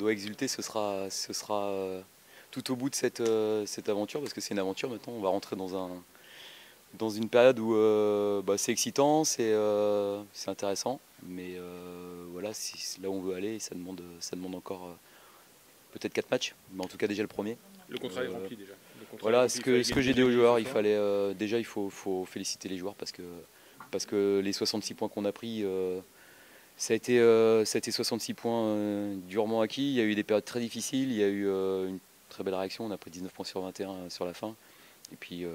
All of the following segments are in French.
doit exulter, ce sera tout au bout de cette aventure, parce que c'est une aventure maintenant. On va rentrer dans une période où c'est excitant, c'est intéressant, mais voilà, c'est là où on veut aller, ça demande encore peut-être 4 matchs, mais en tout cas déjà le premier. Le contrat est rempli déjà. Voilà, ce que j'ai dit aux joueurs, il fallait déjà il faut féliciter les joueurs parce que les 66 points qu'on a pris, ça a été 66 points durement acquis. Il y a eu des périodes très difficiles, il y a eu une très belle réaction, on a pris 19 points sur 21 sur la fin. Et puis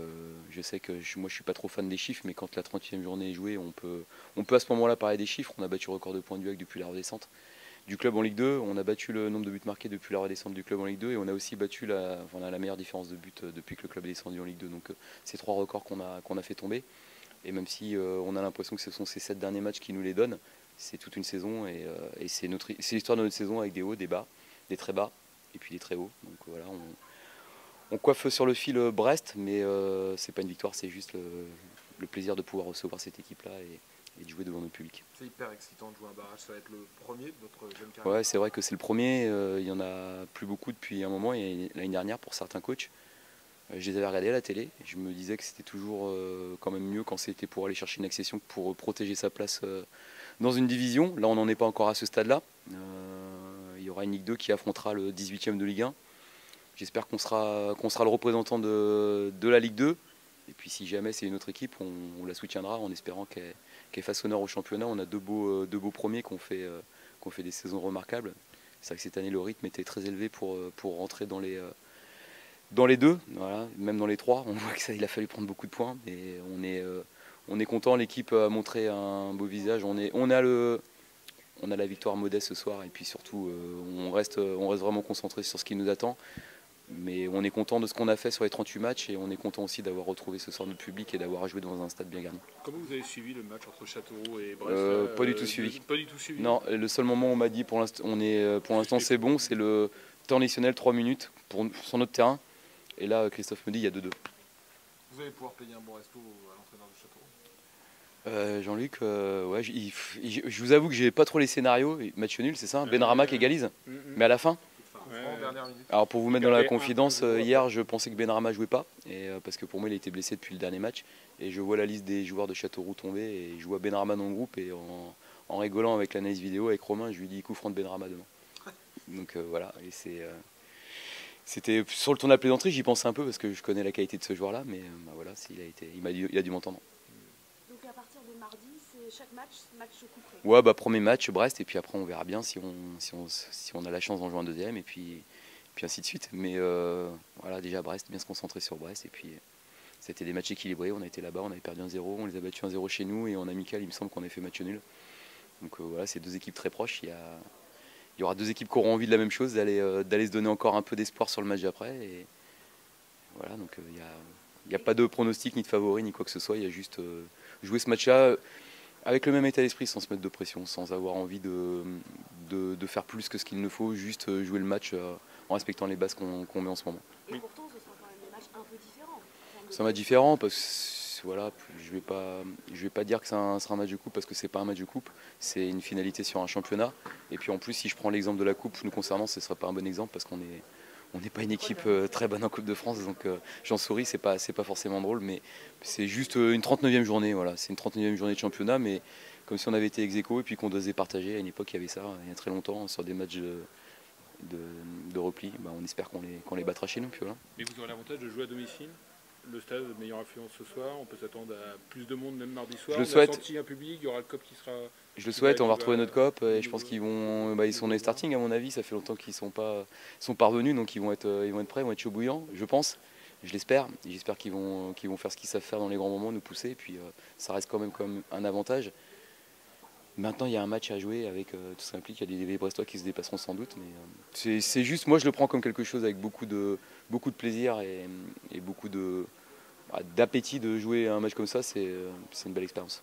je sais que moi je suis pas trop fan des chiffres, mais quand la 30e journée est jouée, on peut à ce moment-là parler des chiffres. On a battu le record de points du HAC depuis la redescente du club en Ligue 2, on a battu le nombre de buts marqués depuis la redescente du club en Ligue 2 et on a aussi battu la meilleure différence de buts depuis que le club est descendu en Ligue 2. Donc c'est 3 records qu'on a fait tomber. Et même si on a l'impression que ce sont ces 7 derniers matchs qui nous les donnent, c'est toute une saison et c'est l'histoire de notre saison avec des hauts, des bas, des très bas et puis des très hauts. Donc voilà, on coiffe sur le fil Brest, mais c'est pas une victoire, c'est juste le plaisir de pouvoir recevoir cette équipe-là et de jouer devant notre public. C'est hyper excitant de jouer un barrage, ça va être le premier de votre jeune carrière. Ouais, c'est vrai que c'est le premier, il y en a plus beaucoup depuis un moment, et l'année dernière pour certains coachs. Je les avais regardés à la télé, et je me disais que c'était toujours quand même mieux quand c'était pour aller chercher une accession que pour protéger sa place dans une division. Là on n'en est pas encore à ce stade-là. Il y aura une Ligue 2 qui affrontera le 18e de Ligue 1. J'espère qu'on sera le représentant de la Ligue 2. Et puis si jamais c'est une autre équipe, on la soutiendra en espérant qu'elle fasse honneur au championnat. On a deux beaux premiers qui ont fait des saisons remarquables. C'est vrai que cette année le rythme était très élevé pour rentrer dans les deux, voilà, même dans les trois. On voit qu'il a fallu prendre beaucoup de points. Et on est content, l'équipe a montré un beau visage. On a la victoire modeste ce soir et puis surtout on reste vraiment concentré sur ce qui nous attend. Mais on est content de ce qu'on a fait sur les 38 matchs et on est content aussi d'avoir retrouvé ce soir notre public et d'avoir joué dans un stade bien garni. Comment vous avez suivi le match entre Châteauroux et Brest Pas du tout suivi. Pas du tout suivi. Non, le seul moment où on m'a dit pour l'instant c'est bon, c'est le temps additionnel 3 minutes sur notre terrain. Et là Christophe me dit il y a 2-2. Vous allez pouvoir payer un bon resto à l'entraîneur de Châteauroux. Jean-Luc, ouais, je vous avoue que j'ai pas trop les scénarios. Match nul, c'est ça, Benrahma qui égalise, mais à la fin. Alors pour vous mettre dans la confidence, hier je pensais que Benrahma jouait pas, parce que pour moi il a été blessé depuis le dernier match. Et je vois la liste des joueurs de Châteauroux tomber et je vois Benrahma dans le groupe et en rigolant avec l'analyse vidéo avec Romain, je lui dis coup franc de Benrahma demain. Donc voilà, et c'était sur le tour de la plaisanterie, j'y pensais un peu parce que je connais la qualité de ce joueur-là, mais voilà, il a dû m'entendre. Donc à partir de mardi, c'est chaque match coup près. Ouais, premier match Brest et puis après on verra bien si on a la chance d'en jouer un deuxième et puis ainsi de suite. Mais voilà, déjà Brest, bien se concentrer sur Brest et puis c'était des matchs équilibrés. On a été là-bas, on avait perdu 1-0, on les a battus 1-0 chez nous et en amical il me semble qu'on a fait match nul. Donc voilà, c'est deux équipes très proches. Il y aura deux équipes qui auront envie de la même chose, d'aller se donner encore un peu d'espoir sur le match d'après. Et voilà, donc il n'y a pas de pronostic ni de favori ni quoi que ce soit. Il y a juste jouer ce match-là avec le même état d'esprit, sans se mettre de pression, sans avoir envie de faire plus que ce qu'il ne faut, juste jouer le match en respectant les bases qu'on met en ce moment. Et pourtant, ce sont quand même des matchs un peu différents. C'est un match différent parce que voilà, je vais pas dire que ça sera un match de coupe parce que c'est pas un match de coupe, c'est une finalité sur un championnat. Et puis en plus, si je prends l'exemple de la coupe nous concernant, ce ne serait pas un bon exemple parce qu'on n'est pas une équipe très bonne en Coupe de France, donc j'en souris, c'est pas forcément drôle, mais c'est juste une 39e journée, voilà, c'est une 39e journée de championnat, mais comme si on avait été ex-aequo et puis qu'on devait partager. À une époque, il y avait ça, il y a très longtemps, sur des matchs de repli. On espère qu'on les battra chez nous. Puis voilà. Mais vous aurez l'avantage de jouer à domicile. Le stade de meilleure influence ce soir, on peut s'attendre à plus de monde même mardi soir. Je le souhaite. On a senti un public, il y aura le COP qui sera... Je le souhaite, on va retrouver notre COP et je pense qu'ils ils sont dans les starting à mon avis, ça fait longtemps qu'ils sont parvenus, donc ils vont être prêts, ils vont être chaud bouillants, je pense, je l'espère. J'espère qu'ils vont faire ce qu'ils savent faire dans les grands moments, nous pousser, et puis ça reste quand même comme un avantage. Maintenant il y a un match à jouer avec tout ça implique, il y a des Brestois qui se dépasseront sans doute, mais c'est juste, moi je le prends comme quelque chose avec beaucoup de plaisir et beaucoup d'appétit de jouer un match comme ça, c'est une belle expérience.